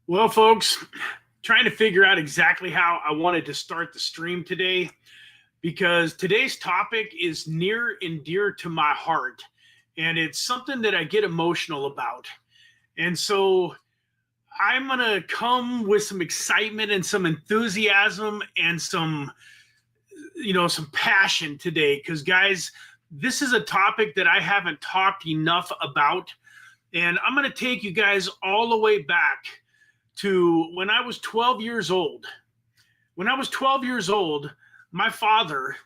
Well, folks, trying to figure out exactly how I wanted to start the stream today, because today's topic is near and dear to my heart, and it's something that I get emotional about. And so I'm going to come with some excitement and some enthusiasm and some passion today, because guys, this is a topic that I haven't talked enough about. And I'm going to take you guys all the way back to when I was 12 years old. When I was 12 years old, my father,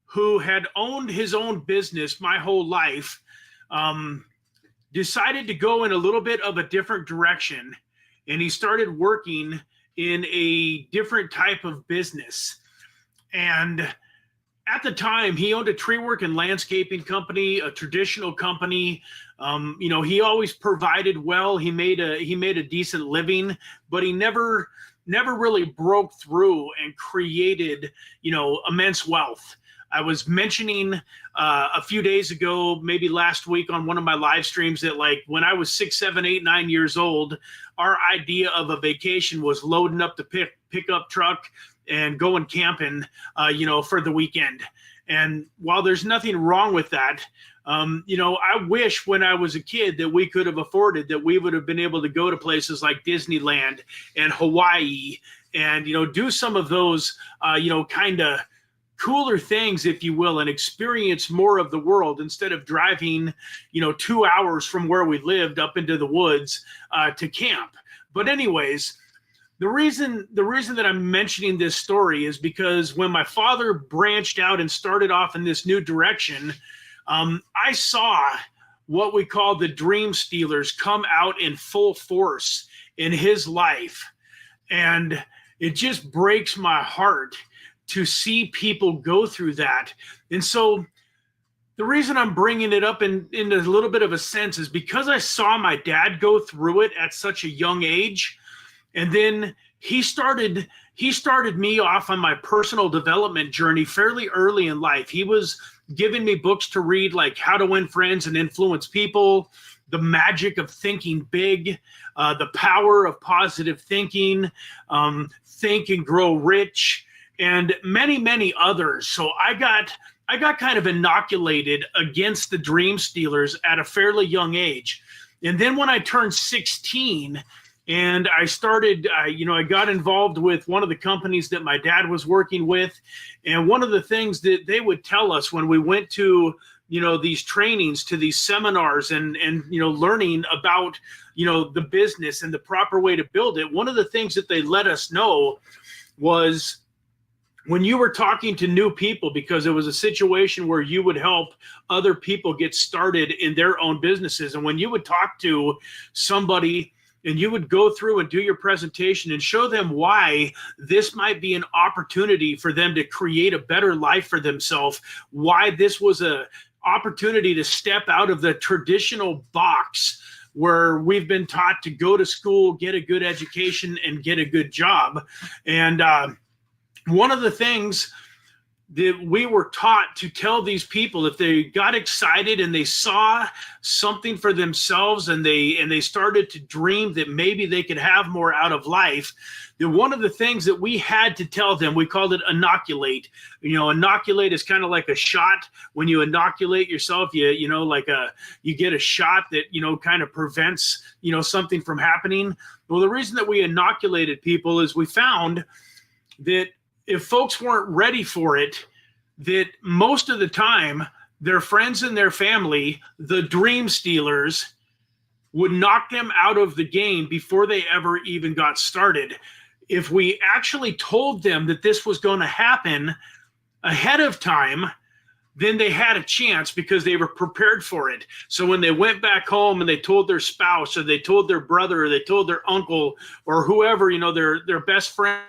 who had owned his own business my whole life, decided to go in a little bit of a different direction. And he started working in a different type of business. And at the time, he owned a tree work and landscaping company, a traditional company. He always provided well. He made a decent living, but he never really broke through and created, immense wealth. I was mentioning a few days ago, maybe last week on one of my live streams, that like when I was 6, 7, 8, 9 years old, our idea of a vacation was loading up the pickup truck and going camping, for the weekend. And while there's nothing wrong with that, I wish when I was a kid that we could have afforded, that we would have been able to go to places like Disneyland and Hawaii and, do some of those, kind of cooler things, if you will, and experience more of the world instead of driving, 2 hours from where we lived up into the woods to camp. But anyways, the reason that I'm mentioning this story is because when my father branched out and started off in this new direction, I saw what we call the dream stealers come out in full force in his life. And it just breaks my heart to see people go through that. And so the reason I'm bringing it up in a little bit of a sense is because I saw my dad go through it at such a young age. And then he started me off on my personal development journey fairly early in life. He was giving me books to read, like How to Win Friends and Influence People, The Magic of Thinking Big, The Power of Positive Thinking, Think and Grow Rich, and many, many others. So I got kind of inoculated against the dream stealers at a fairly young age. And then when I turned 16, and I started, I got involved with one of the companies that my dad was working with. And one of the things that they would tell us when we went to, these trainings, to these seminars and learning about, the business and the proper way to build it, one of the things that they let us know was when you were talking to new people, because it was a situation where you would help other people get started in their own businesses. And when you would talk to somebody and you would go through and do your presentation and show them why this might be an opportunity for them to create a better life for themselves, why this was an opportunity to step out of the traditional box where we've been taught to go to school, get a good education, and get a good job. And one of the things that we were taught to tell these people, if they got excited and they saw something for themselves and they started to dream that maybe they could have more out of life, that one of the things that we had to tell them, we called it inoculate. Inoculate is kind of like a shot. When you inoculate yourself, you get a shot that, kind of prevents, something from happening. Well, the reason that we inoculated people is we found that if folks weren't ready for it, that most of the time their friends and their family, the dream stealers, would knock them out of the game before they ever even got started. If we actually told them that this was going to happen ahead of time, then they had a chance because they were prepared for it. So when they went back home and they told their spouse or they told their brother or they told their uncle or whoever, their best friend,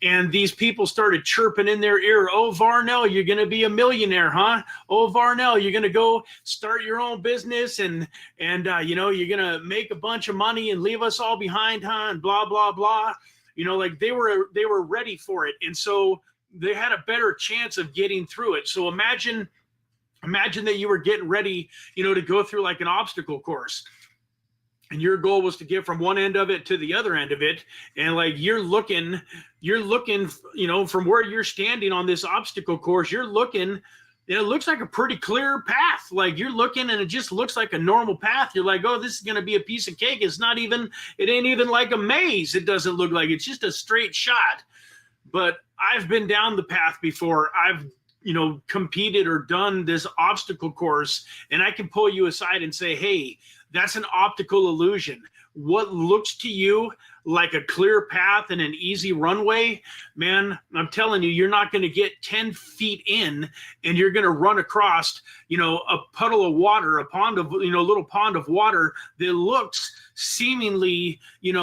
and these people started chirping in their ear, "Oh, Varnell, you're going to be a millionaire, huh? Oh, Varnell, you're going to go start your own business and you're going to make a bunch of money and leave us all behind, huh? And blah, blah, blah." Like they were ready for it. And so they had a better chance of getting through it. So imagine that you were getting ready, to go through like an obstacle course. And your goal was to get from one end of it to the other end of it. And like you're looking, from where you're standing on this obstacle course, you're looking, it looks like a pretty clear path. Like you're looking and it just looks like a normal path. You're like, oh, this is going to be a piece of cake. It ain't even like a maze. It doesn't look like it's just a straight shot. But I've been down the path before. I've competed or done this obstacle course, and I can pull you aside and say, hey, that's an optical illusion. What looks to you like a clear path and an easy runway, man, I'm telling you, you're not going to get 10 feet in and you're going to run across, a puddle of water, a pond of, little pond of water that looks seemingly,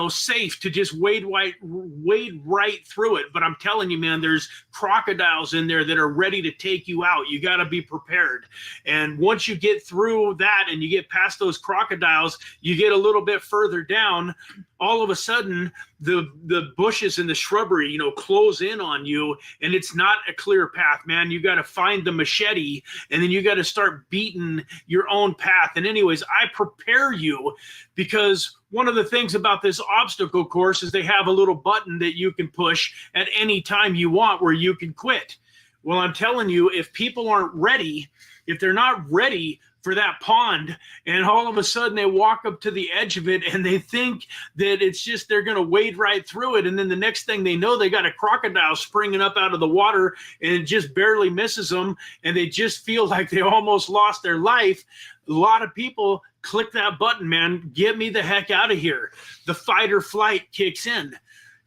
safe to just wade right through it. But I'm telling you, man, there's crocodiles in there that are ready to take you out. You got to be prepared. And once you get through that and you get past those crocodiles, you get a little bit further down, all of a sudden the bushes and the shrubbery, close in on you, and it's not a clear path, man. You got to find the machete, and then you got to start beating your own path. And anyways, I prepare you because one of the things about this obstacle course is they have a little button that you can push at any time you want where you can quit. Well, I'm telling you, if people aren't ready, if they're not ready for that pond, and all of a sudden they walk up to the edge of it and they think that it's just they're going to wade right through it, and then the next thing they know, they got a crocodile springing up out of the water and it just barely misses them, and they just feel like they almost lost their life. A lot of people click that button, man. Get me the heck out of here. The fight or flight kicks in.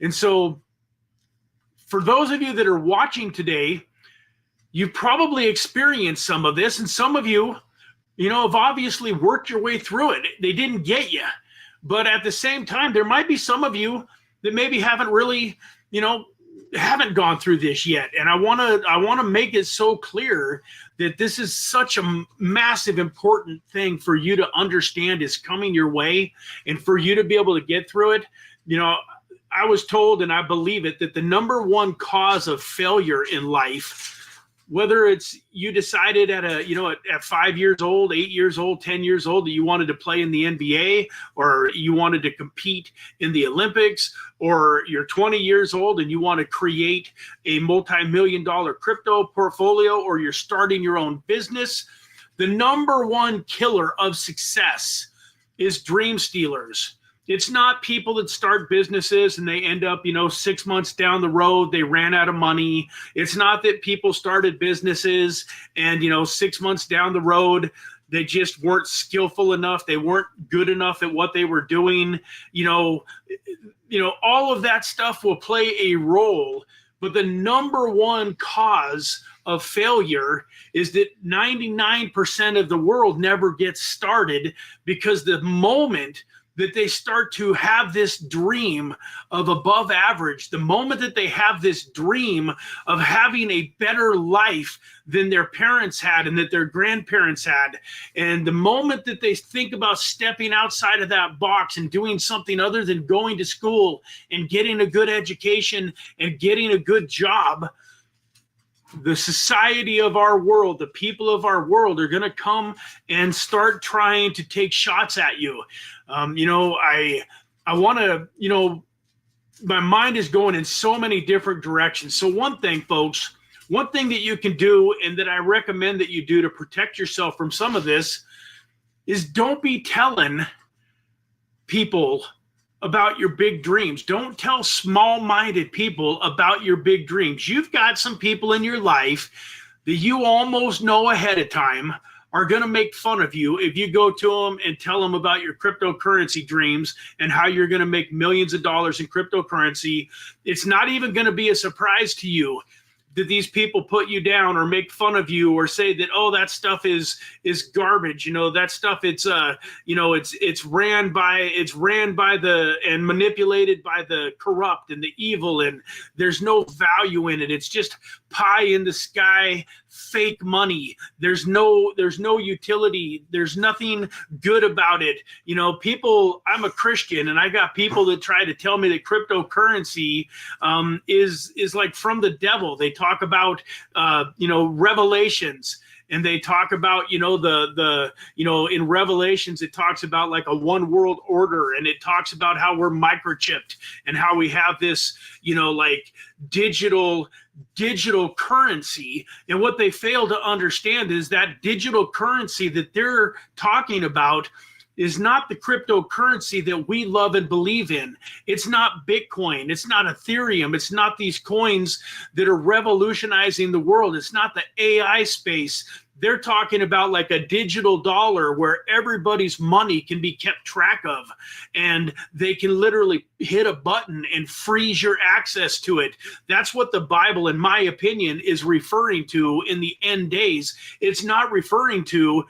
And so for those of you that are watching today, you've probably experienced some of this, and some of you, have obviously worked your way through it. They didn't get you. But at the same time, there might be some of you that maybe haven't really, haven't gone through this yet. And I want to make it so clear that this is such a massive, important thing for you to understand is coming your way, and for you to be able to get through it. I was told, and I believe it, that the number one cause of failure in life, whether it's you decided at 5 years old, 8 years old, 10 years old that you wanted to play in the NBA, or you wanted to compete in the Olympics, or you're 20 years old and you want to create a multi-million-dollar crypto portfolio, or you're starting your own business, the number one killer of success is dream stealers. It's not people that start businesses and they end up, 6 months down the road, they ran out of money. It's not that people started businesses and, 6 months down the road, they just weren't skillful enough. They weren't good enough at what they were doing. All of that stuff will play a role. But the number one cause of failure is that 99% of the world never gets started, because the moment that they start to have this dream of above average, the moment that they have this dream of having a better life than their parents had and that their grandparents had, and the moment that they think about stepping outside of that box and doing something other than going to school and getting a good education and getting a good job, the society of our world, the people of our world are going to come and start trying to take shots at you. I want to, my mind is going in so many different directions. So one thing, folks, one thing that you can do, and that I recommend that you do to protect yourself from some of this, is don't be telling people about your big dreams. Don't tell small-minded people about your big dreams. You've got some people in your life that you almost know ahead of time are going to make fun of you if you go to them and tell them about your cryptocurrency dreams and how you're going to make millions of dollars in cryptocurrency. It's not even going to be a surprise to you that these people put you down or make fun of you or say that, oh, that stuff is garbage. That stuff, it's ran by the and manipulated by the corrupt and the evil, and there's no value in it. It's just pie in the sky, fake money. There's no utility. There's nothing good about it. People, I'm a Christian, and I got people that try to tell me that cryptocurrency is like from the devil. They talk about Revelations, and they talk about in Revelations it talks about like a one world order, and it talks about how we're microchipped and how we have this like digital currency. And what they fail to understand is that digital currency that they're talking about is not the cryptocurrency that we love and believe in. It's not Bitcoin. It's not Ethereum. It's not these coins that are revolutionizing the world. It's not the AI space. They're talking about like a digital dollar where everybody's money can be kept track of, and they can literally hit a button and freeze your access to it. That's what the Bible, in my opinion, is referring to in the end days. It's not referring to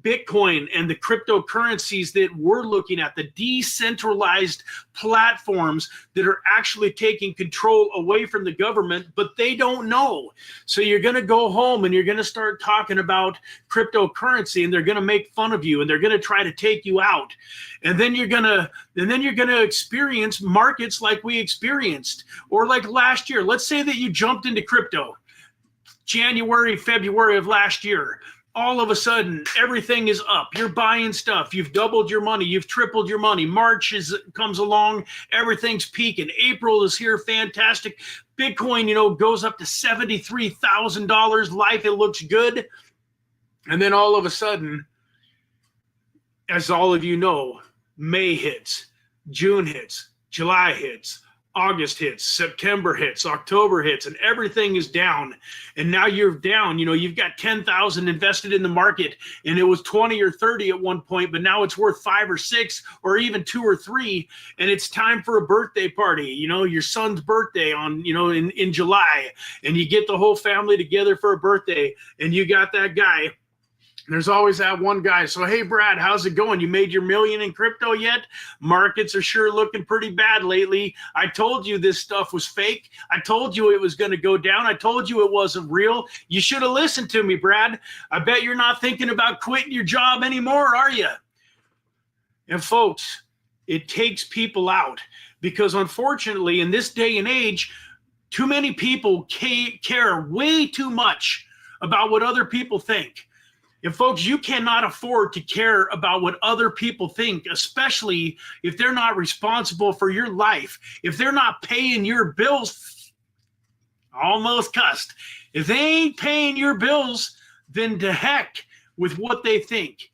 Bitcoin and the cryptocurrencies that we're looking at, the decentralized platforms that are actually taking control away from the government, but they don't know. So you're going to go home and you're going to start talking about cryptocurrency, and they're going to make fun of you, and they're going to try to take you out. And then you're going to experience markets like we experienced, or like last year. Let's say that you jumped into crypto January, February of last year. All of a sudden, everything is up. You're buying stuff. You've doubled your money. You've tripled your money. March comes along. Everything's peaking. April is here. Fantastic. Bitcoin, goes up to $73,000. Life, it looks good. And then all of a sudden, as all of you know, May hits, June hits, July hits, August hits, September hits, October hits, and everything is down. And now you're down. You've got 10,000 invested in the market, and it was 20 or 30 at one point, but now it's worth 5 or 6 or even 2 or 3. And it's time for a birthday party. Your son's birthday in July, and you get the whole family together for a birthday, and you got that guy. There's always that one guy. So, hey, Brad, how's it going? You made your million in crypto yet? Markets are sure looking pretty bad lately. I told you this stuff was fake. I told you it was going to go down. I told you it wasn't real. You should have listened to me, Brad. I bet you're not thinking about quitting your job anymore, are you? And folks, it takes people out, because unfortunately, in this day and age, too many people care way too much about what other people think. And folks, you cannot afford to care about what other people think, especially if they're not responsible for your life. If they're not paying your bills, almost cussed. If they ain't paying your bills, then to heck with what they think.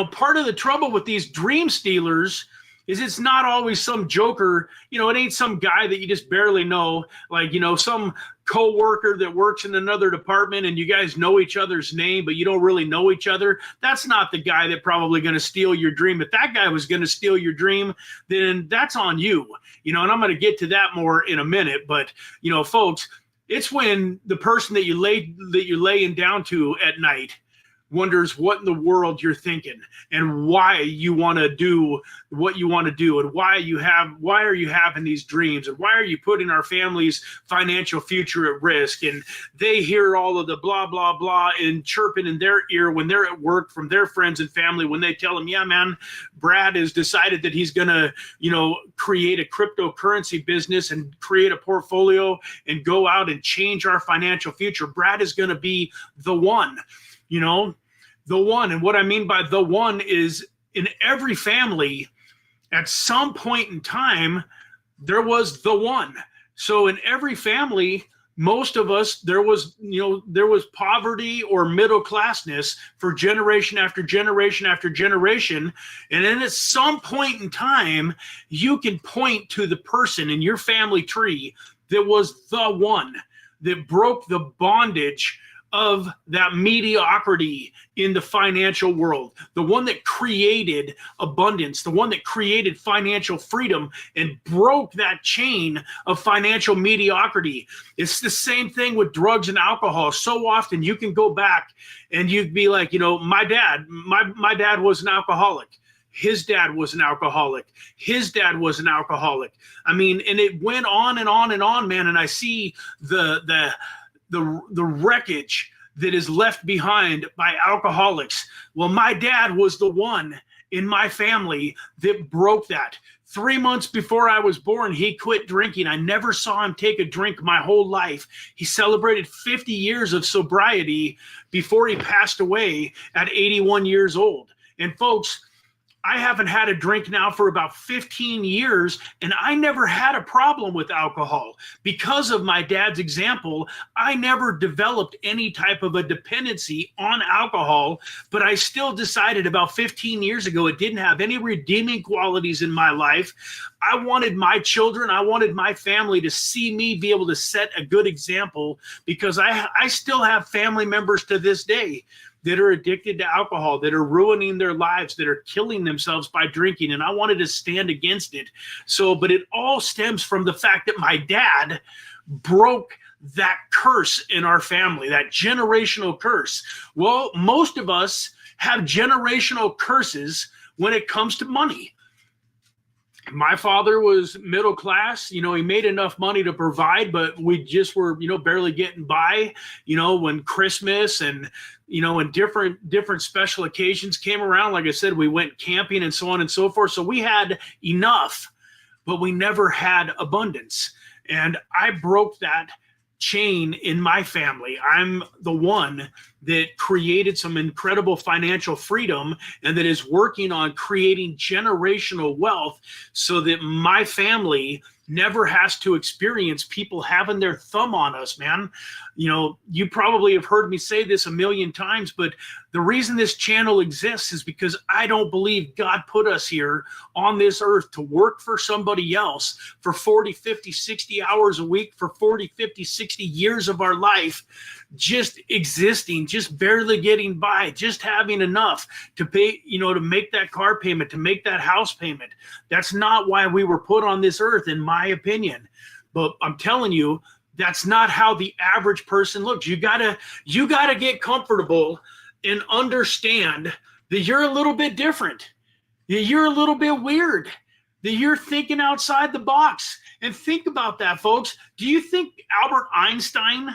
Part of the trouble with these dream stealers is it's not always some joker. It ain't some guy that you just barely know, like, some co-worker that works in another department and you guys know each other's name, but you don't really know each other. That's not the guy that probably going to steal your dream. If that guy was going to steal your dream, then that's on you, and I'm going to get to that more in a minute. But, folks, it's when the person that you're laying down to at night wonders what in the world you're thinking and why you want to do what you want to do, and why are you having these dreams, and why are you putting our family's financial future at risk. And they hear all of the blah, blah, blah and chirping in their ear when they're at work from their friends and family, when they tell them, yeah, man, Brad has decided that he's going to, create a cryptocurrency business and create a portfolio and go out and change our financial future. Brad is going to be the one, the one. And what I mean by the one is, in every family, at some point in time, there was the one. So in every family, most of us, there was poverty or middle classness for generation after generation after generation. And then at some point in time, you can point to the person in your family tree that was the one that broke the bondage of that mediocrity in the financial world, the one that created abundance, the one that created financial freedom and broke that chain of financial mediocrity. It's the same thing with drugs and alcohol. So often you can go back and you'd be like, my dad was an alcoholic. His dad was an alcoholic. His dad was an alcoholic. I mean, and it went on and on and on, man. And I see the wreckage that is left behind by alcoholics. Well, my dad was the one in my family that broke that. 3 months before I was born, he quit drinking. I never saw him take a drink my whole life. He celebrated 50 years of sobriety before he passed away at 81 years old. And folks, I haven't had a drink now for about 15 years, and I never had a problem with alcohol. Because of my dad's example, I never developed any type of a dependency on alcohol, but I still decided about 15 years ago it didn't have any redeeming qualities in my life. I wanted my children, I wanted my family to see me be able to set a good example, because I still have family members to this day that are addicted to alcohol, that are ruining their lives, that are killing themselves by drinking. And I wanted to stand against it. So, but it all stems from the fact that my dad broke that curse in our family, that generational curse. Well, most of us have generational curses when it comes to money. My father was middle class. He made enough money to provide, but we just were, barely getting by, when Christmas and, and different special occasions came around. Like I said, we went camping and so on and so forth. So we had enough, but we never had abundance. And I broke that chain in my family. I'm the one that created some incredible financial freedom and that is working on creating generational wealth so that my family never has to experience people having their thumb on us, man. You probably have heard me say this a million times, but the reason this channel exists is because I don't believe God put us here on this earth to work for somebody else for 40, 50, 60 hours a week for 40, 50, 60 years of our life, just existing, just barely getting by, just having enough to pay, to make that car payment, to make that house payment. That's not why we were put on this earth, in my opinion. But I'm telling you, that's not how the average person looks. You gotta get comfortable and understand that you're a little bit different. That you're a little bit weird. That you're thinking outside the box. And think about that, folks. Do you think Albert Einstein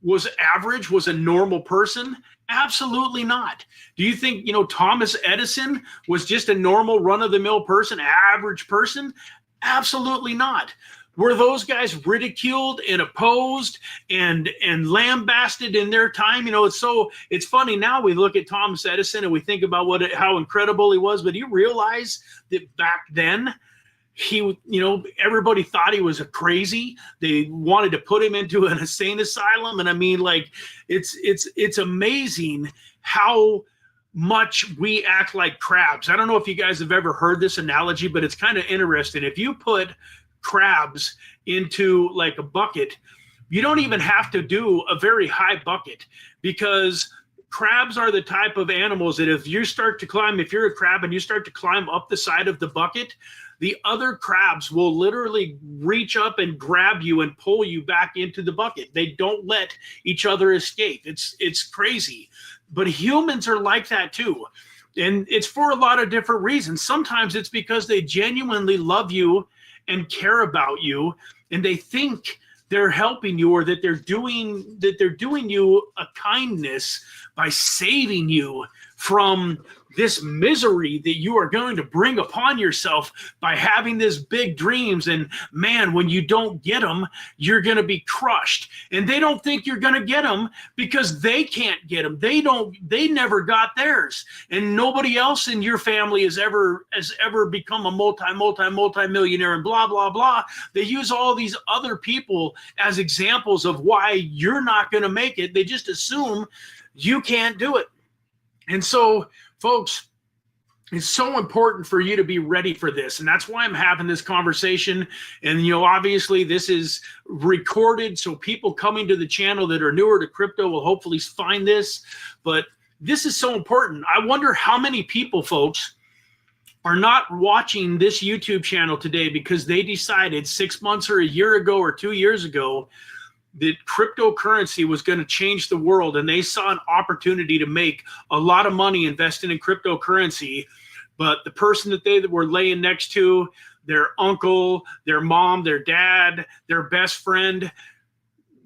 was average, was a normal person? Absolutely not. Do you think, Thomas Edison was just a normal run-of-the-mill person, average person? Absolutely not. Were those guys ridiculed and opposed and lambasted in their time? It's funny now we look at Thomas Edison and we think about how incredible he was, but you realize that back then he, everybody thought he was a crazy. They wanted to put him into an insane asylum. And I mean, like, it's amazing how much we act like crabs. I don't know if you guys have ever heard this analogy, but it's kind of interesting. If you put crabs into like a bucket, you don't even have to do a very high bucket, because crabs are the type of animals that if you're a crab and you start to climb up the side of the bucket, the other crabs will literally reach up and grab you and pull you back into the bucket. They don't let each other escape. It's crazy. But humans are like that too. And it's for a lot of different reasons. Sometimes it's because they genuinely love you and care about you, and they think they're helping you, or that they're doing you a kindness by saving you from this misery that you are going to bring upon yourself by having this big dreams. And man, when you don't get them, you're going to be crushed. And they don't think you're going to get them because they can't get them. They never got theirs. And nobody else in your family has ever become a multi-millionaire and blah, blah, blah. They use all these other people as examples of why you're not going to make it. They just assume you can't do it. And so, folks, it's so important for you to be ready for this. And that's why I'm having this conversation. And, obviously this is recorded, so people coming to the channel that are newer to crypto will hopefully find this. But this is so important. I wonder how many people, folks, are not watching this YouTube channel today because they decided 6 months or a year ago or 2 years ago that cryptocurrency was going to change the world, and they saw an opportunity to make a lot of money investing in cryptocurrency. But the person that they were laying next to, their uncle, their mom, their dad, their best friend,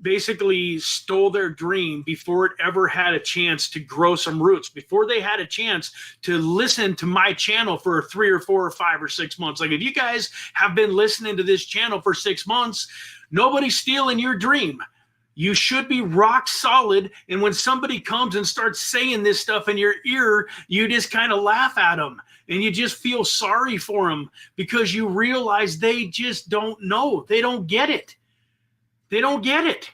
basically stole their dream before it ever had a chance to grow some roots, before they had a chance to listen to my channel for 3 or 4 or 5 or 6 months. Like, if you guys have been listening to this channel for 6 months, nobody's stealing your dream. You should be rock solid. And when somebody comes and starts saying this stuff in your ear, you just kind of laugh at them. and you just feel sorry for them because you realize they just don't know. They don't get it. They don't get it.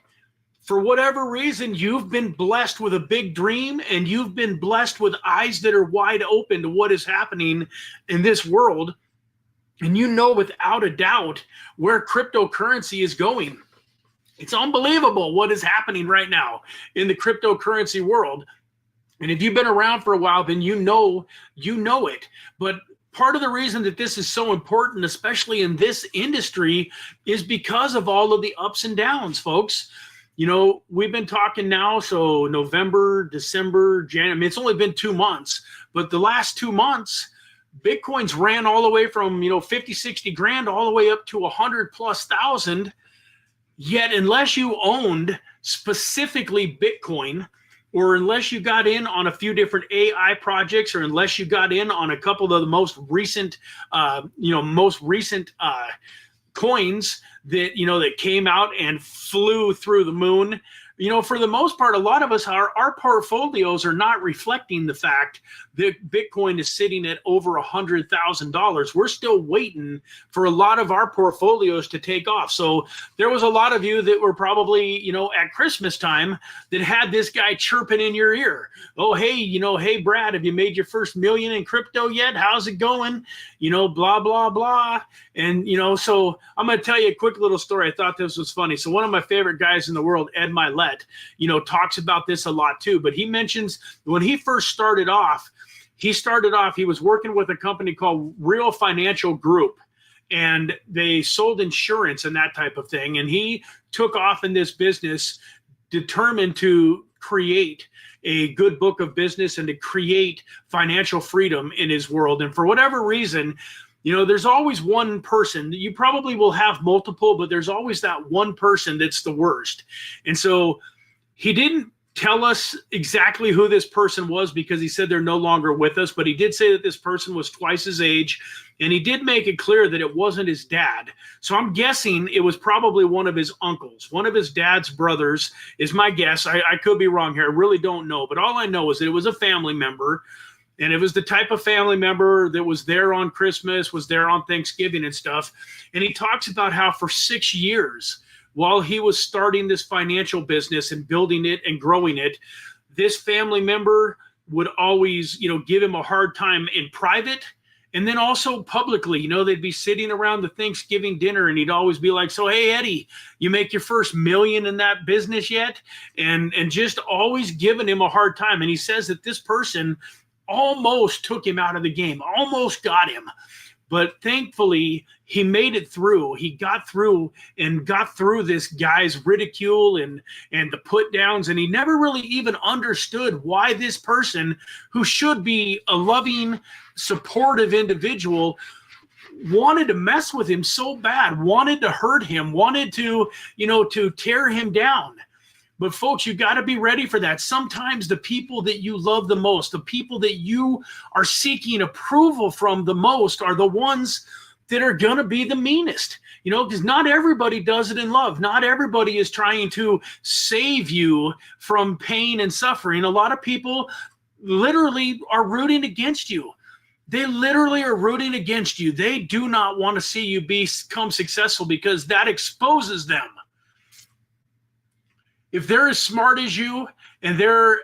For whatever reason, you've been blessed with a big dream, and you've been blessed with eyes that are wide open to what is happening in this world. And you know without a doubt where cryptocurrency is going. It's unbelievable what is happening right now in the cryptocurrency world. And if you've been around for a while, then you know it. But part of the reason that this is so important, especially in this industry, is because of all of the ups and downs, folks. You know, we've been talking now, so November, December, January. I mean, it's only been 2 months, but the last 2 months, Bitcoins ran all the way from, 50, 60 grand all the way up to 100,000+. Yet unless you owned specifically Bitcoin, or unless you got in on a few different AI projects, or unless you got in on a couple of the most recent coins that came out and flew through the moon. For the most part, a lot of us, our portfolios are not reflecting the fact that Bitcoin is sitting at over $100,000. We're still waiting for a lot of our portfolios to take off. So there was a lot of you that were probably, at Christmas time that had this guy chirping in your ear. Oh, hey, hey, Brad, have you made your first million in crypto yet? How's it going? Blah, blah, blah. And, so I'm going to tell you a quick little story. I thought this was funny. So one of my favorite guys in the world, Ed Mylett, talks about this a lot too. But he mentions when he first started off, he was working with a company called Real Financial Group, and they sold insurance and that type of thing. And he took off in this business, determined to create a good book of business and to create financial freedom in his world. And for whatever reason, there's always one person. You probably will have multiple, but there's always that one person that's the worst. And so he didn't tell us exactly who this person was because he said they're no longer with us, but he did say that this person was twice his age, and he did make it clear that it wasn't his dad. So I'm guessing it was probably one of his uncles, one of his dad's brothers is my guess. I could be wrong here. I really don't know, but all I know is that it was a family member. And it was the type of family member that was there on Christmas, was there on Thanksgiving and stuff. And he talks about how for 6 years, while he was starting this financial business and building it and growing it, this family member would always, give him a hard time in private and then also publicly. They'd be sitting around the Thanksgiving dinner and he'd always be like, so, hey, Eddie, you make your first million in that business yet? And just always giving him a hard time. And he says that this person almost took him out of the game, almost got him. But thankfully, he made it through. He got through this guy's ridicule and the put downs. And he never really even understood why this person, who should be a loving, supportive individual, wanted to mess with him so bad, wanted to hurt him, wanted to tear him down. But folks, you got to be ready for that. Sometimes the people that you love the most, the people that you are seeking approval from the most, are the ones that are going to be the meanest. Because not everybody does it in love. Not everybody is trying to save you from pain and suffering. A lot of people literally are rooting against you. They literally are rooting against you. They do not want to see you become successful because that exposes them. If they're as smart as you and they're,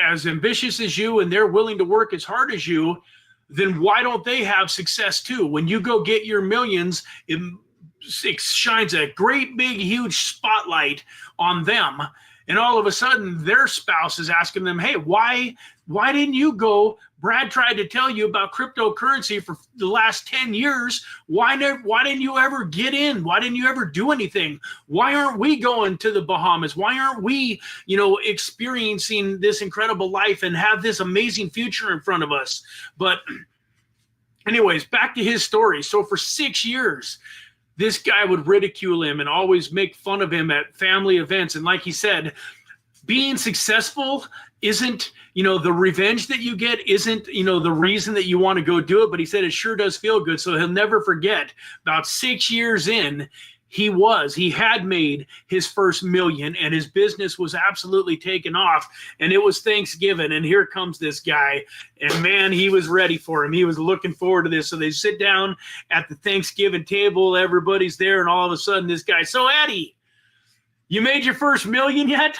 as ambitious as you and they're willing to work as hard as you, then why don't they have success too? When you go get your millions, it shines a great big huge spotlight on them. And all of a sudden their spouse is asking them, hey, why didn't you go? Brad tried to tell you about cryptocurrency for the last 10 years. Why didn't you ever get in? Why didn't you ever do anything? Why aren't we going to the Bahamas? Why aren't we, experiencing this incredible life and have this amazing future in front of us? But anyways, back to his story. So for 6 years, this guy would ridicule him and always make fun of him at family events. And like he said, being successful isn't, the revenge that you get isn't, the reason that you want to go do it. But he said it sure does feel good. So he'll never forget, about 6 years in, He had made his first million, and his business was absolutely taken off, and it was Thanksgiving, and here comes this guy, and man, he was ready for him. He was looking forward to this. So they sit down at the Thanksgiving table, everybody's there, and all of a sudden this guy, so Eddie, you made your first million yet?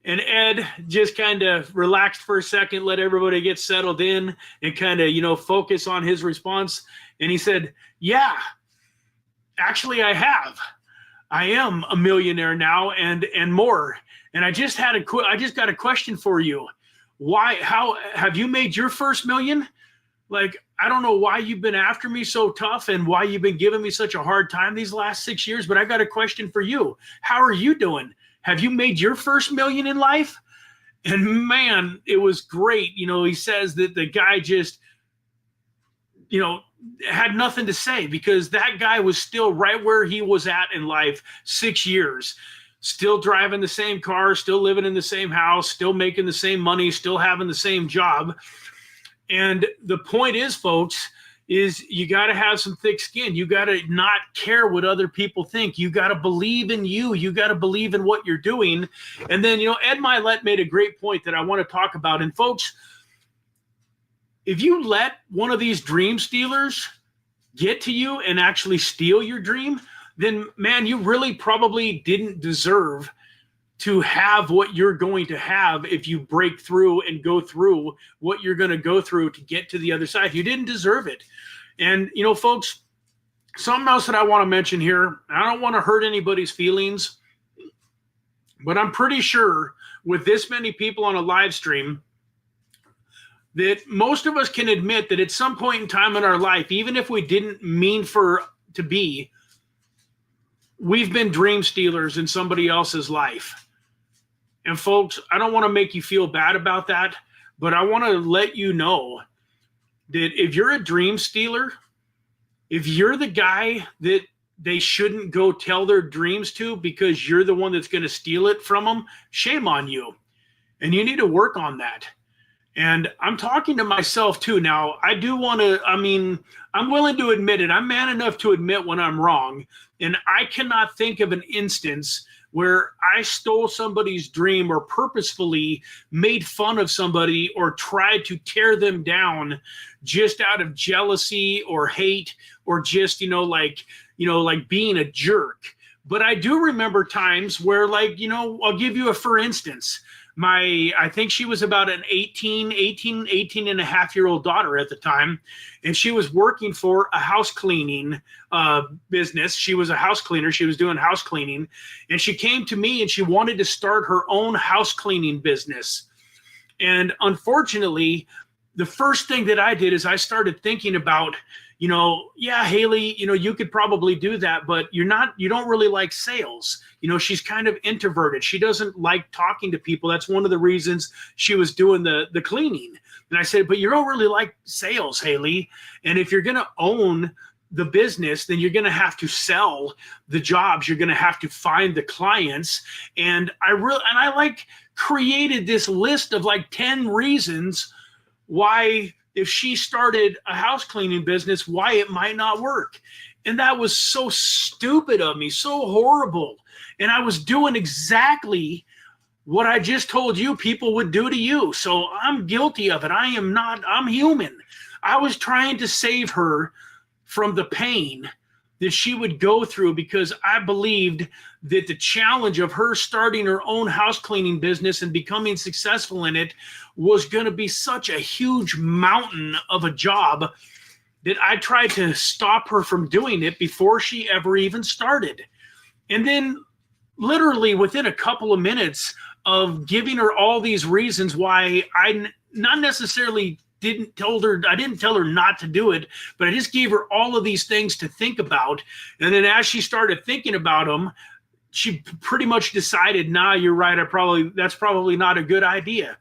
And Ed just kind of relaxed for a second, let everybody get settled in and kind of, you know, focus on his response. And he said, yeah, actually I have. I am a millionaire now and more. And I just got a question for you. How have you made your first million? Like, I don't know why you've been after me so tough and why you've been giving me such a hard time these last 6 years, but I got a question for you. How are you doing? Have you made your first million in life? And man, it was great. You know, he says that the guy just, you know, had nothing to say because that guy was still right where he was at in life 6 years, still driving the same car, still living in the same house, still making the same money, still having the same job. And the point is, folks, is you got to have some thick skin. You got to not care what other people think. You got to believe in you. You got to believe in what you're doing. And then, you know, Ed Mylett made a great point that I want to talk about. And folks, if you let one of these dream stealers get to you and actually steal your dream, then man, you really probably didn't deserve to have what you're going to have if you break through and go through what you're going to go through to get to the other side. You didn't deserve it. And, you know, folks, something else that I want to mention here, I don't want to hurt anybody's feelings, but I'm pretty sure with this many people on a live stream that most of us can admit that at some point in time in our life, even if we didn't mean for to be, we've been dream stealers in somebody else's life. And folks, I don't want to make you feel bad about that, but I want to let you know that if you're a dream stealer, if you're the guy that they shouldn't go tell their dreams to because you're the one that's going to steal it from them, shame on you. And you need to work on that. And I'm talking to myself too. Now, I do want to, I mean, I'm willing to admit it. I'm man enough to admit when I'm wrong. And I cannot think of an instance where I stole somebody's dream or purposefully made fun of somebody or tried to tear them down just out of jealousy or hate or just, like being a jerk. But I do remember times where, like, I'll give you a for instance. I think she was about an 18 and a half year old daughter at the time. And she was working for a house cleaning business. She was a house cleaner. She was doing house cleaning. And she came to me and she wanted to start her own house cleaning business. And unfortunately, the first thing that I did is I started thinking about, yeah, Haley, you could probably do that, but you don't really like sales. She's kind of introverted. She doesn't like talking to people. That's one of the reasons she was doing the cleaning. And I said, but you don't really like sales, Haley. And if you're going to own the business, then you're going to have to sell the jobs. You're going to have to find the clients. And I created this list of like 10 reasons why, if she started a house cleaning business, why it might not work. And that was so stupid of me, so horrible. And I was doing exactly what I just told you people would do to you. So I'm guilty of it. I'm human. I was trying to save her from the pain that she would go through because I believed that the challenge of her starting her own house cleaning business and becoming successful in it was going to be such a huge mountain of a job that I tried to stop her from doing it before she ever even started. And then literally within a couple of minutes of giving her all these reasons why I not necessarily didn't tell her not to do it, but I just gave her all of these things to think about. And then as she started thinking about them, she pretty much decided, nah, you're right. That's probably not a good idea.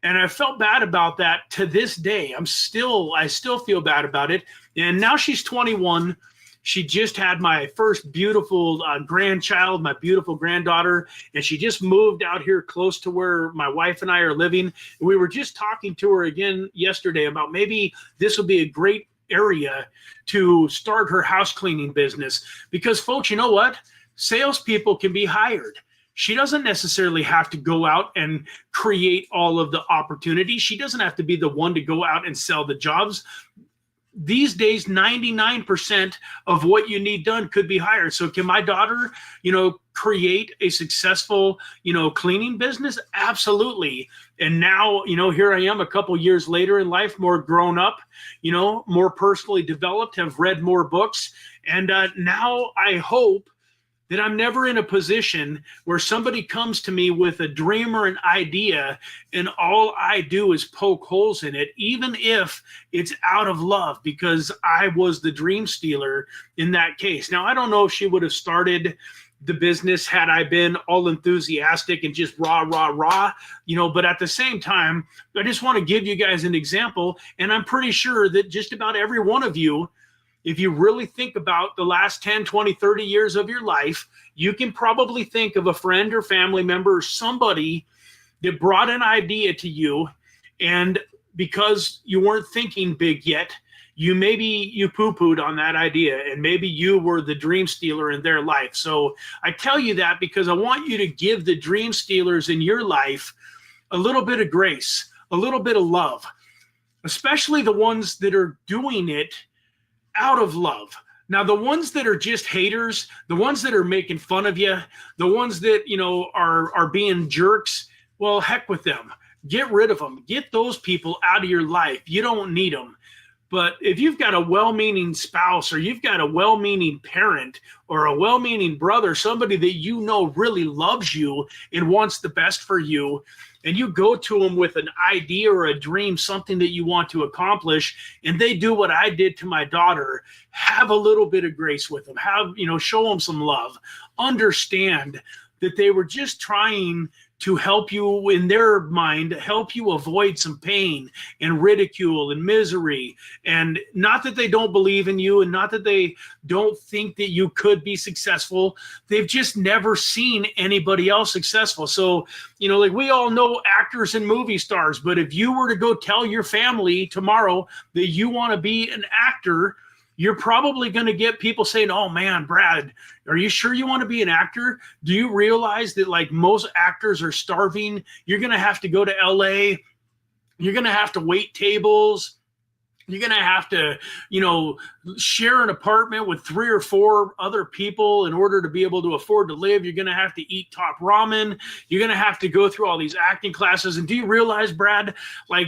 And I felt bad about that to this day. I still feel bad about it. And now she's 21. She just had my first beautiful grandchild, my beautiful granddaughter, and she just moved out here close to where my wife and I are living. And we were just talking to her again yesterday about maybe this would be a great area to start her house cleaning business. Because folks, you know what? Salespeople can be hired. She doesn't necessarily have to go out and create all of the opportunities. She doesn't have to be the one to go out and sell the jobs. These days, 99% of what you need done could be hired. So can my daughter, create a successful, cleaning business? Absolutely. And now, here I am a couple years later in life, more grown up, more personally developed, have read more books. And now I hope that I'm never in a position where somebody comes to me with a dream or an idea and all I do is poke holes in it, even if it's out of love, because I was the dream stealer in that case. Now, I don't know if she would have started the business had I been all enthusiastic and just rah, but at the same time, I just want to give you guys an example. And I'm pretty sure that just about every one of you, if you really think about the last 10, 20, 30 years of your life, you can probably think of a friend or family member or somebody that brought an idea to you. And because you weren't thinking big yet, you poo-pooed on that idea, and maybe you were the dream stealer in their life. So I tell you that because I want you to give the dream stealers in your life a little bit of grace, a little bit of love, especially the ones that are doing it out of love. Now, the ones that are just haters, the ones that are making fun of you, the ones that, are being jerks, well, heck with them. Get rid of them. Get those people out of your life. You don't need them. But if you've got a well-meaning spouse, or you've got a well-meaning parent, or a well-meaning brother, somebody that really loves you and wants the best for you, and you go to them with an idea or a dream, something that you want to accomplish, and they do what I did to my daughter, have a little bit of grace with them, show them some love, understand that they were just trying to help you in their mind, help you avoid some pain and ridicule and misery. And not that they don't believe in you, and not that they don't think that you could be successful. They've just never seen anybody else successful. So, we all know actors and movie stars, but if you were to go tell your family tomorrow that you want to be an actor, you're probably going to get people saying, "Oh man, Brad, are you sure you want to be an actor? Do you realize that most actors are starving? You're going to have to go to LA. You're going to have to wait tables. You're going to have to, share an apartment with 3 or 4 other people in order to be able to afford to live. You're going to have to eat top ramen. You're going to have to go through all these acting classes." And do you realize, Brad,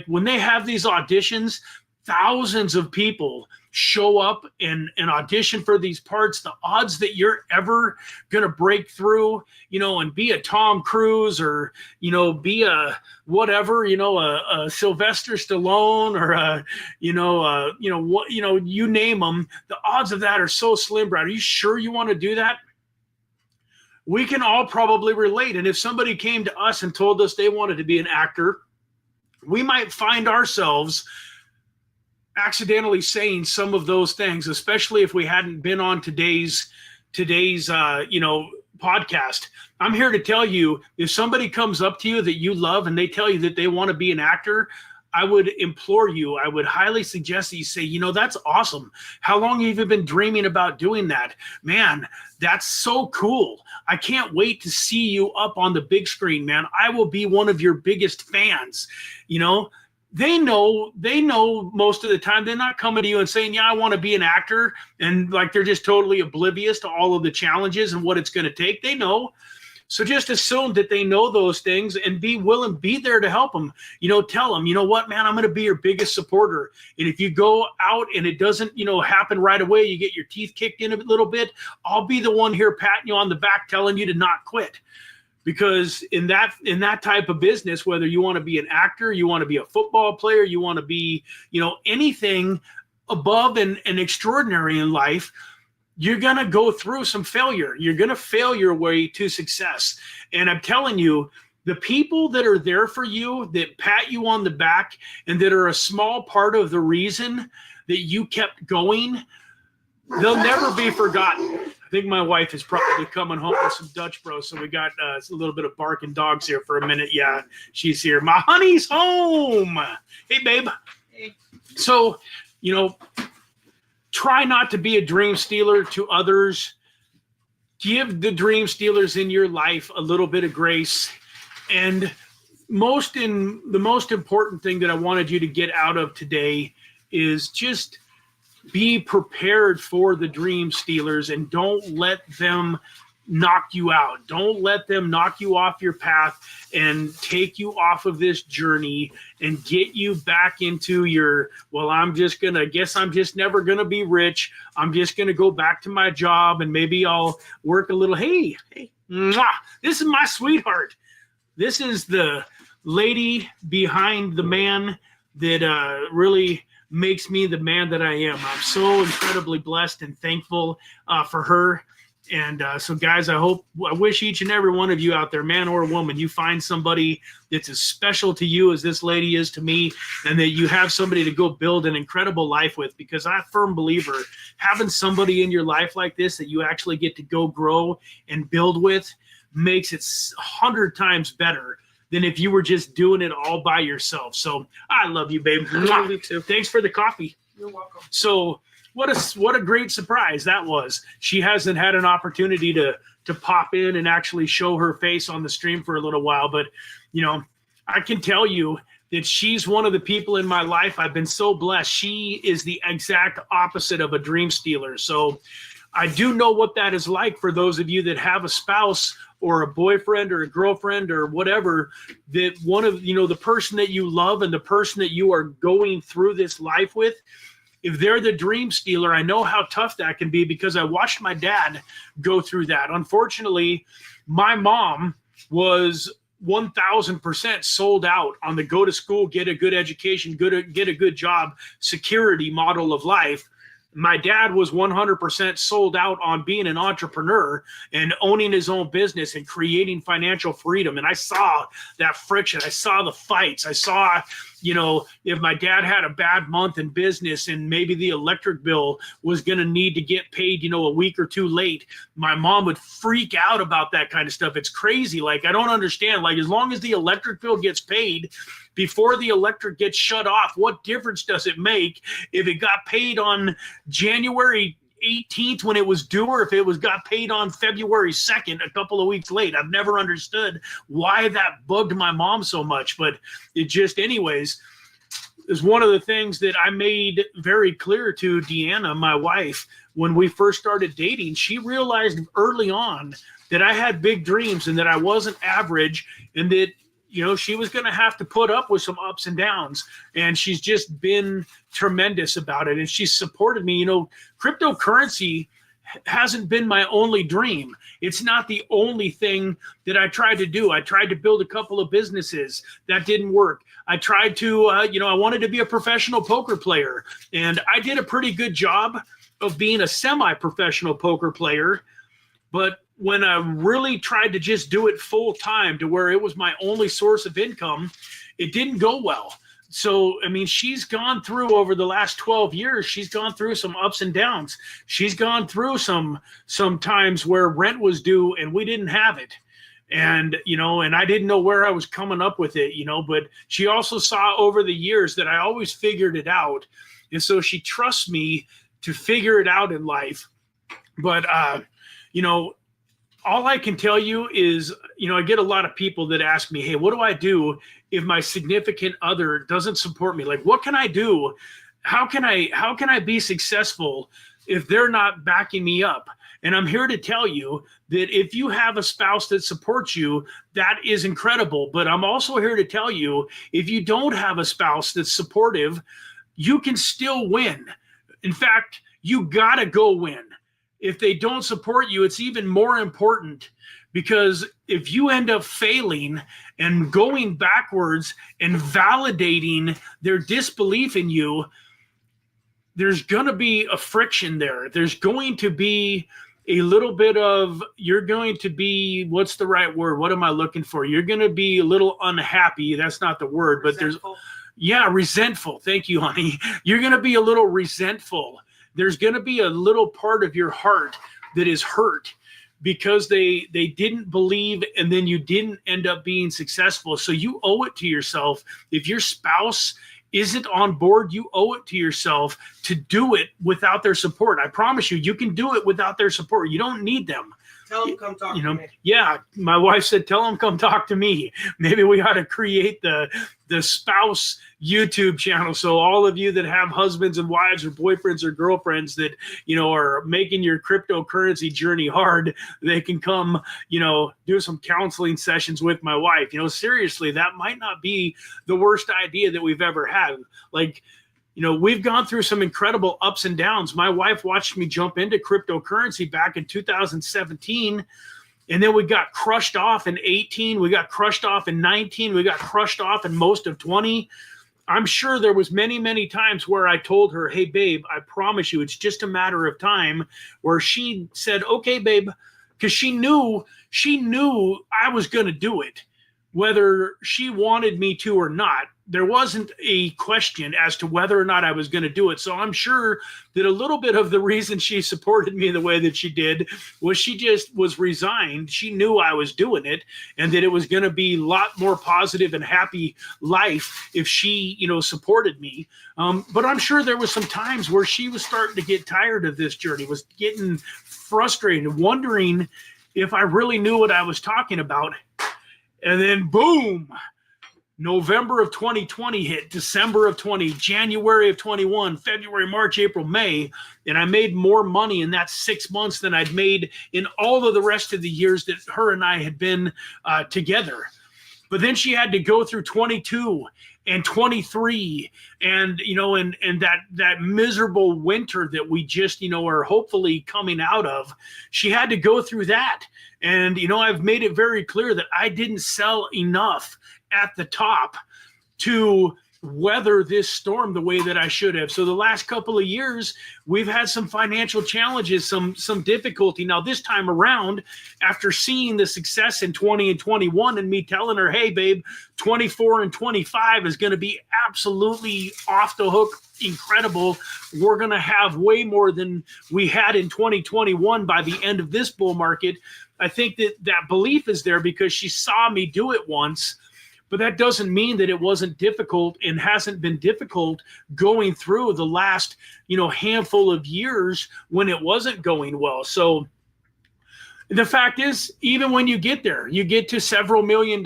when they have these auditions, thousands of people show up and audition for these parts. The odds that you're ever going to break through, and be a Tom Cruise, or, be a whatever, a Sylvester Stallone, or you name them, the odds of that are so slim, Brad. Are you sure you want to do that? We can all probably relate. And if somebody came to us and told us they wanted to be an actor, we might find ourselves accidentally saying some of those things, especially if we hadn't been on today's podcast. I'm here to tell you, if somebody comes up to you that you love and they tell you that they want to be an actor, I would implore you, I would highly suggest that you say, that's awesome. How long have you been dreaming about doing that? Man, that's so cool. I can't wait to see you up on the big screen, man. I will be one of your biggest fans. They know most of the time. They're not coming to you and saying, "Yeah, I want to be an actor," and they're just totally oblivious to all of the challenges and what it's going to take. They know. So just assume that they know those things and be willing, be there to help them. Tell them, what, man, I'm going to be your biggest supporter. And if you go out and it doesn't, happen right away, you get your teeth kicked in a little bit, I'll be the one here patting you on the back, telling you to not quit. Because in that type of business, whether you want to be an actor, you want to be a football player, you want to be, anything above and extraordinary in life, you're going to go through some failure. You're going to fail your way to success. And I'm telling you, the people that are there for you, that pat you on the back, and that are a small part of the reason that you kept going, they'll never be forgotten. I think my wife is probably coming home with some Dutch Bros, so we got a little bit of barking dogs here for a minute. Yeah, she's here. My honey's home. Hey, babe. Hey. So, try not to be a dream stealer to others. Give the dream stealers in your life a little bit of grace. And the most important thing that I wanted you to get out of today is just be prepared for the dream stealers, and don't let them knock you out. Don't let them knock you off your path and take you off of this journey and get you back into your, well, I guess I'm just never going to be rich. I'm just going to go back to my job and maybe I'll work a little. Hey, mwah, this is my sweetheart. This is the lady behind the man that really makes me the man that I am. I'm so incredibly blessed and thankful for her. And so, guys, I wish each and every one of you out there, man or woman, you find somebody that's as special to you as this lady is to me, and that you have somebody to go build an incredible life with. Because I'm a firm believer, having somebody in your life like this that you actually get to go grow and build with makes it 100 times better than if you were just doing it all by yourself. So I love you, babe. I love you too. Thanks for the coffee. You're welcome. So what a great surprise that was. She hasn't had an opportunity to pop in and actually show her face on the stream for a little while, but I can tell you that she's one of the people in my life. I've been so blessed. She is the exact opposite of a dream stealer. So I do know what that is like for those of you that have a spouse or a boyfriend or a girlfriend or whatever, that one of, the person that you love and the person that you are going through this life with, if they're the dream stealer, I know how tough that can be, because I watched my dad go through that. Unfortunately, my mom was 1,000% sold out on the go to school, get a good education, get a good job, security model of life. My dad was 100% sold out on being an entrepreneur and owning his own business and creating financial freedom. And I saw that friction. I saw the fights. I saw, if my dad had a bad month in business and maybe the electric bill was going to need to get paid, a week or two late, my mom would freak out about that kind of stuff. It's crazy. Like, I don't understand. Like, as long as the electric bill gets paid before the electric gets shut off, what difference does it make if it got paid on January 18th when it was due, or if it got paid on February 2nd, a couple of weeks late? I've never understood why that bugged my mom so much, but it just, anyways, is one of the things that I made very clear to Deanna, my wife, when we first started dating. She realized early on that I had big dreams and that I wasn't average, and that she was going to have to put up with some ups and downs. And she's just been tremendous about it. And she's supported me. Cryptocurrency hasn't been my only dream. It's not the only thing that I tried to do. I tried to build a couple of businesses. That didn't work. I tried to, I wanted to be a professional poker player. And I did a pretty good job of being a semi-professional poker player. But when I really tried to just do it full time to where it was my only source of income, it didn't go well. So, she's gone through, over the last 12 years, she's gone through some ups and downs. She's gone through some times where rent was due and we didn't have it. And, and I didn't know where I was coming up with it, but she also saw over the years that I always figured it out. And so she trusts me to figure it out in life. But, all I can tell you is, I get a lot of people that ask me, hey, what do I do if my significant other doesn't support me? Like, what can I do? How can I be successful if they're not backing me up? And I'm here to tell you that if you have a spouse that supports you, that is incredible. But I'm also here to tell you, if you don't have a spouse that's supportive, you can still win. In fact, you gotta go win. If they don't support you, it's even more important, because if you end up failing and going backwards and validating their disbelief in you, there's going to be a friction there. There's going to be a little bit of, you're going to be, what's the right word? What am I looking for? You're going to be a little unhappy. That's not the word, but resentful. Resentful. Thank you, honey. You're going to be a little resentful. There's going to be a little part of your heart that is hurt because they didn't believe, and then you didn't end up being successful. So you owe it to yourself. If your spouse isn't on board, you owe it to yourself to do it without their support. I promise you, you can do it without their support. You don't need them. Tell them come talk to me. Yeah, my wife said, tell them come talk to me. Maybe we ought to create the spouse YouTube channel. So all of you that have husbands and wives or boyfriends or girlfriends that, are making your cryptocurrency journey hard, they can come, do some counseling sessions with my wife. Seriously, that might not be the worst idea that we've ever had. Like, we've gone through some incredible ups and downs. My wife watched me jump into cryptocurrency back in 2017, and then we got crushed off in 18. We got crushed off in 19. We got crushed off in most of 20. I'm sure there was many, many times where I told her, hey, babe, I promise you, it's just a matter of time, where she said, okay, babe, because she knew I was going to do it, whether she wanted me to or not. There wasn't a question as to whether or not I was going to do it. So I'm sure that a little bit of the reason she supported me the way that she did was she just was resigned. She knew I was doing it, and that it was going to be a lot more positive and happy life if she, supported me. But I'm sure there was some times where she was starting to get tired of this journey, was getting frustrated, wondering if I really knew what I was talking about. And then boom, November of 2020 hit, December of 20, January of 21, February, March, April, May, and I made more money in that 6 months than I'd made in all of the rest of the years that her and I had been together. But then she had to go through 22 and 23 and, and that miserable winter that we just, are hopefully coming out of. She had to go through that. And, I've made it very clear that I didn't sell enough at the top to weather this storm the way that I should have. So the last couple of years, we've had some financial challenges, some difficulty. Now this time around, after seeing the success in 20 and 21 and me telling her, hey babe, 24 and 25 is going to be absolutely off the hook, incredible. We're going to have way more than we had in 2021 by the end of this bull market. I think that belief is there because she saw me do it once. But that doesn't mean that it wasn't difficult and hasn't been difficult going through the last, handful of years when it wasn't going well. So the fact is, even when you get there, you get to several $1 million,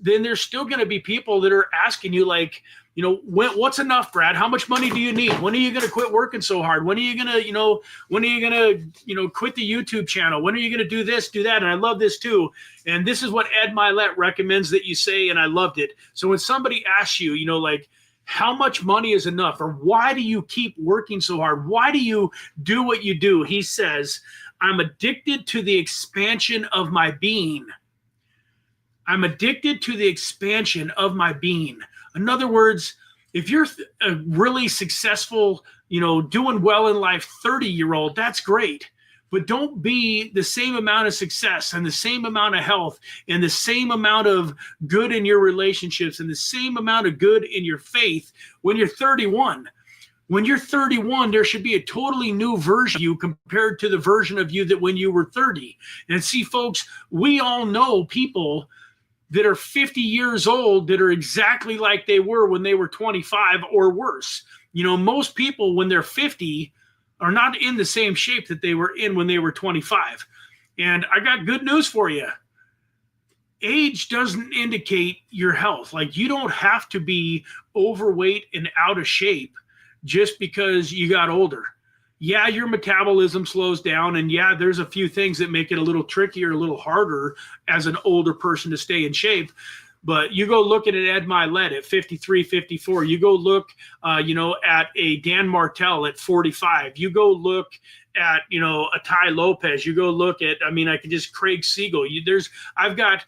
then there's still going to be people that are asking you like, what's enough, Brad? How much money do you need? When are you going to quit working so hard? When are you going to, quit the YouTube channel? When are you going to do this, do that? And I love this too. And this is what Ed Mylett recommends that you say, and I loved it. So when somebody asks you, like, how much money is enough? Or why do you keep working so hard? Why do you do what you do? He says, I'm addicted to the expansion of my being. I'm addicted to the expansion of my being. In other words, if you're a really successful, doing well in life 30-year-old, that's great. But don't be the same amount of success and the same amount of health and the same amount of good in your relationships and the same amount of good in your faith when you're 31. When you're 31, there should be a totally new version of you compared to the version of you that when you were 30. And see, folks, we all know people that are 50 years old that are exactly like they were when they were 25 or worse. Most people when they're 50 are not in the same shape that they were in when they were 25. And I got good news for you. Age doesn't indicate your health. Like, you don't have to be overweight and out of shape just because you got older. Yeah, your metabolism slows down, and yeah, there's a few things that make it a little trickier, a little harder as an older person to stay in shape. But you go look at an Ed Mylett at 53, 54. You go look, at a Dan Martell at 45. You go look at, a Ty Lopez. You go look at, I can just Craig Siegel. I've got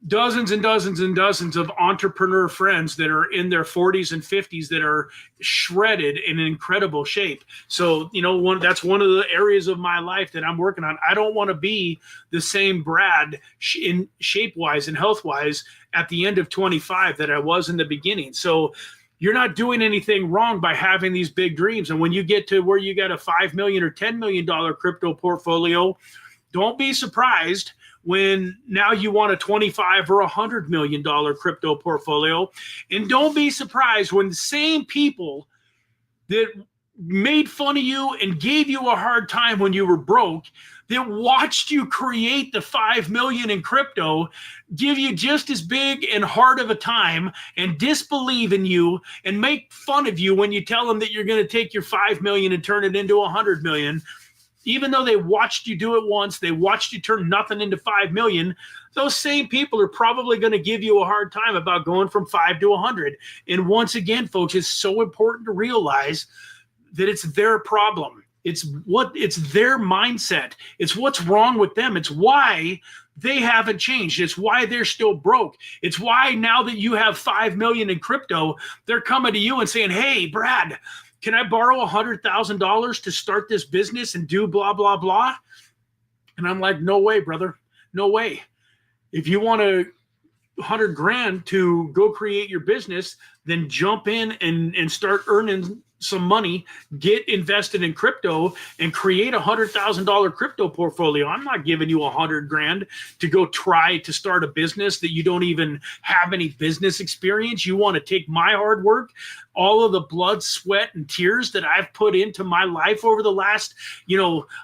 dozens and dozens and dozens of entrepreneur friends that are in their 40s and 50s that are shredded in incredible shape. So, that's one of the areas of my life that I'm working on. I don't want to be the same Brad in shape-wise and health-wise at the end of 25 that I was in the beginning. So you're not doing anything wrong by having these big dreams. And when you get to where you got a $5 million or $10 million crypto portfolio, don't be surprised when now you want a 25 or $100 million crypto portfolio. And don't be surprised when the same people that made fun of you and gave you a hard time when you were broke, that watched you create the 5 million in crypto, give you just as big and hard of a time and disbelieve in you and make fun of you when you tell them that you're going to take your 5 million and turn it into 100 million. Even though they watched you do it once, they watched you turn nothing into 5 million, those same people are probably going to give you a hard time about going from 5 to 100. And once again, folks, it's so important to realize that it's their problem. It's their mindset. It's what's wrong with them. It's why they haven't changed. It's why they're still broke. It's why now that you have 5 million in crypto, they're coming to you and saying, hey, Brad, can I borrow $100,000 to start this business and do blah, blah, blah? And I'm like, no way, brother. No way. If you want 100 grand to go create your business, then jump in and start earning some money, get invested in crypto and create $100,000 crypto portfolio. I'm not giving you 100 grand to go try to start a business that you don't even have any business experience. You want to take my hard work, all of the blood, sweat, and tears that I've put into my life over the last,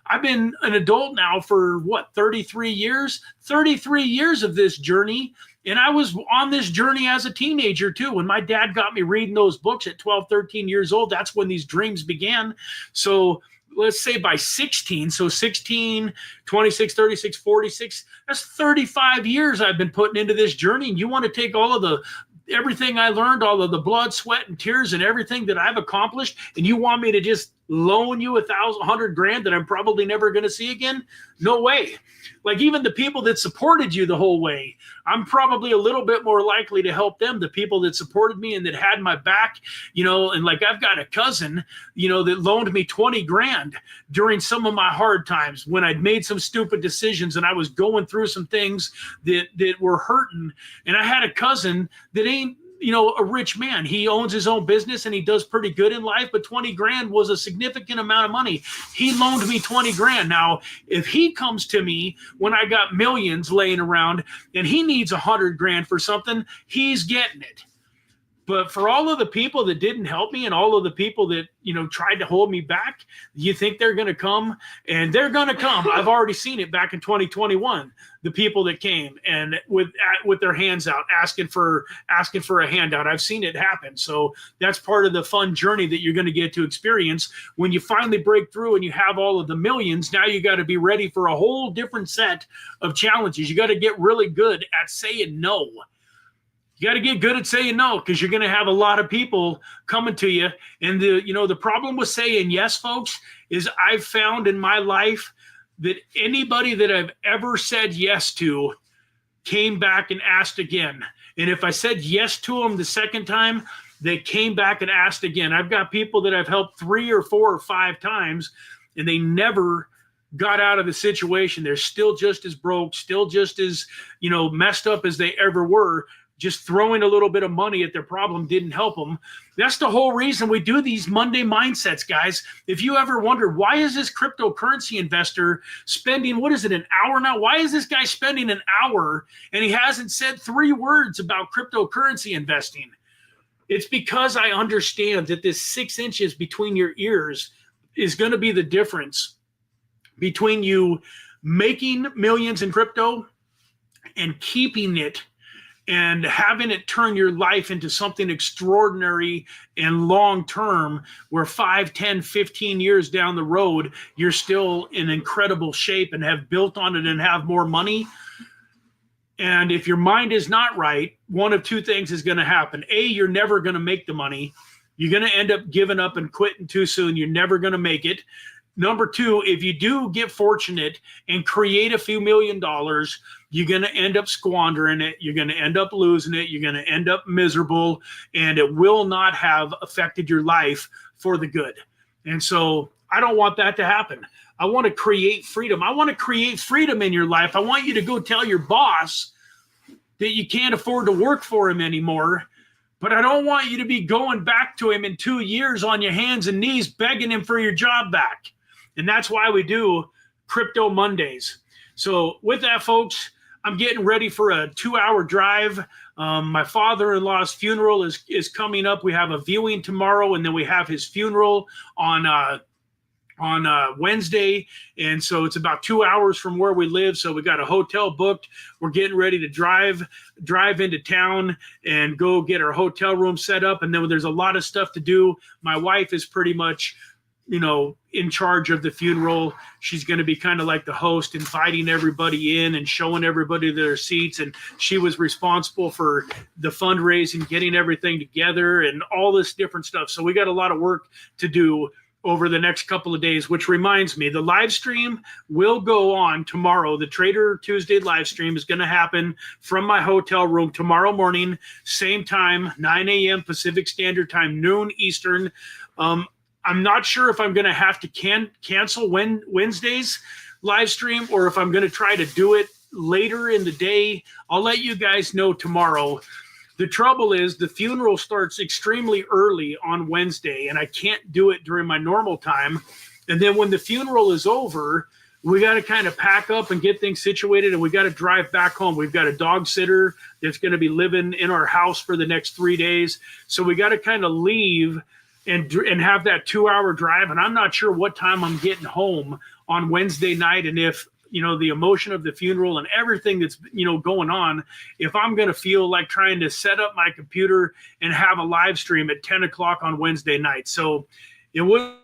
I've been an adult now for 33 years, 33 years of this journey. And I was on this journey as a teenager too. When my dad got me reading those books at 12, 13 years old, that's when these dreams began. So let's say by 16, so 16, 26, 36, 46, that's 35 years I've been putting into this journey. And you want to take all of everything I learned, all of the blood, sweat, and tears and everything that I've accomplished, and you want me to just loan you 100 grand that I'm probably never going to see again? No way. Like even the people that supported you the whole way, I'm probably a little bit more likely to help them, the people that supported me and that had my back, and like I've got a cousin, that loaned me 20 grand during some of my hard times when I'd made some stupid decisions and I was going through some things that were hurting. And I had a cousin that ain't, a rich man. He owns his own business and he does pretty good in life, but 20 grand was a significant amount of money. He loaned me 20 grand. Now, if he comes to me when I got millions laying around and he needs 100 grand for something, he's getting it. But for all of the people that didn't help me and all of the people that, tried to hold me back, you think they're going to come? And they're going to come. I've already seen it back in 2021. The people that came and with their hands out, asking for a handout. I've seen it happen. So that's part of the fun journey that you're going to get to experience when you finally break through and you have all of the millions. Now you got to be ready for a whole different set of challenges. You got to get really good at saying no. You got to get good at saying no, because you're going to have a lot of people coming to you. And the problem with saying yes, folks, is I've found in my life that anybody that I've ever said yes to came back and asked again. And if I said yes to them the second time, they came back and asked again. I've got people that I've helped 3 or 4 or 5 times, and they never got out of the situation. They're still just as broke, still just as, messed up as they ever were. Just throwing a little bit of money at their problem didn't help them. That's the whole reason we do these Monday mindsets, guys. If you ever wonder, why is this cryptocurrency investor spending, an hour now? Why is this guy spending an hour and he hasn't said 3 words about cryptocurrency investing? It's because I understand that this 6 inches between your ears is going to be the difference between you making millions in crypto and keeping it and having it turn your life into something extraordinary and long-term, where 5, 10, 15 years down the road, you're still in incredible shape and have built on it and have more money. And if your mind is not right, one of 2 things is going to happen. A, you're never going to make the money. You're going to end up giving up and quitting too soon. You're never going to make it. Number 2, if you do get fortunate and create a few $1 million, you're going to end up squandering it. You're going to end up losing it. You're going to end up miserable, and it will not have affected your life for the good. And so I don't want that to happen. I want to create freedom. I want to create freedom in your life. I want you to go tell your boss that you can't afford to work for him anymore. But I don't want you to be going back to him in 2 years on your hands and knees begging him for your job back. And that's why we do Crypto Mondays. So with that, folks, I'm getting ready for a 2-hour drive. My father-in-law's funeral is coming up. We have a viewing tomorrow, and then we have his funeral on Wednesday, and so it's about 2 hours from where we live. So we got a hotel booked. We're getting ready to drive into town and go get our hotel room set up, and then there's a lot of stuff to do. My wife is pretty much, you know, in charge of the funeral. She's going to be kind of like the host, inviting everybody in and showing everybody their seats, and she was responsible for the fundraising, getting everything together and all this different stuff. So we got a lot of work to do over the next couple of days, which reminds me, the live stream will go on tomorrow. The Trader Tuesday live stream is going to happen from my hotel room tomorrow morning, same time, 9 a.m. Pacific Standard Time, noon Eastern. I'm not sure if I'm going to have to cancel Wednesday's live stream or if I'm going to try to do it later in the day. I'll let you guys know tomorrow. The trouble is the funeral starts extremely early on Wednesday, and I can't do it during my normal time. And then when the funeral is over, we got to kind of pack up and get things situated, and we got to drive back home. We've got a dog sitter that's going to be living in our house for the next 3 days. So we got to kind of leave and have that 2-hour drive. And I'm not sure what time I'm getting home on Wednesday night, and if, you know, the emotion of the funeral and everything that's, you know, going on, if I'm going to feel like trying to set up my computer and have a live stream at 10 o'clock on Wednesday night. So it would.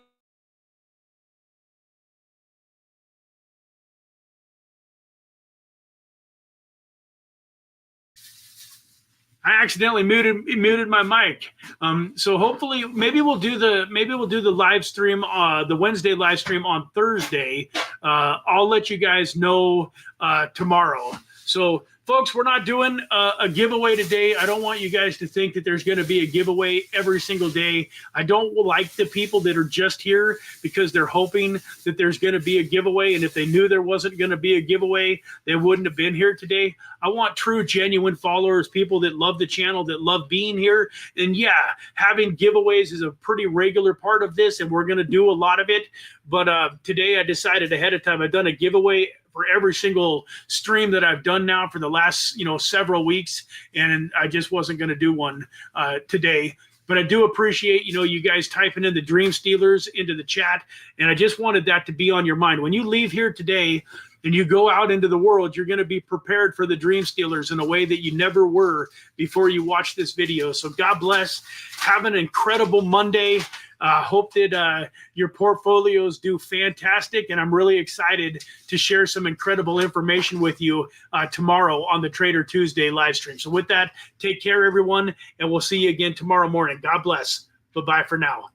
I accidentally muted my mic. So hopefully, maybe we'll do the live stream, the Wednesday live stream on Thursday. I'll let you guys know tomorrow. So, folks, we're not doing a giveaway today. I don't want you guys to think that there's going to be a giveaway every single day. I don't like the people that are just here because they're hoping that there's going to be a giveaway. And if they knew there wasn't going to be a giveaway, they wouldn't have been here today. I want true, genuine followers, people that love the channel, that love being here. And yeah, having giveaways is a pretty regular part of this, and we're going to do a lot of it. But today I decided ahead of time, I've done a giveaway for every single stream that I've done now for the last, you know, several weeks, and I just wasn't going to do one today. But I do appreciate, you know, you guys typing in the Dream Stealers into the chat, and I just wanted that to be on your mind. When you leave here today and you go out into the world, you're going to be prepared for the Dream Stealers in a way that you never were before you watched this video. So God bless. Have an incredible Monday. Hope that your portfolios do fantastic, and I'm really excited to share some incredible information with you tomorrow on the Trader Tuesday live stream. So with that, take care, everyone, and we'll see you again tomorrow morning. God bless. Bye-bye for now.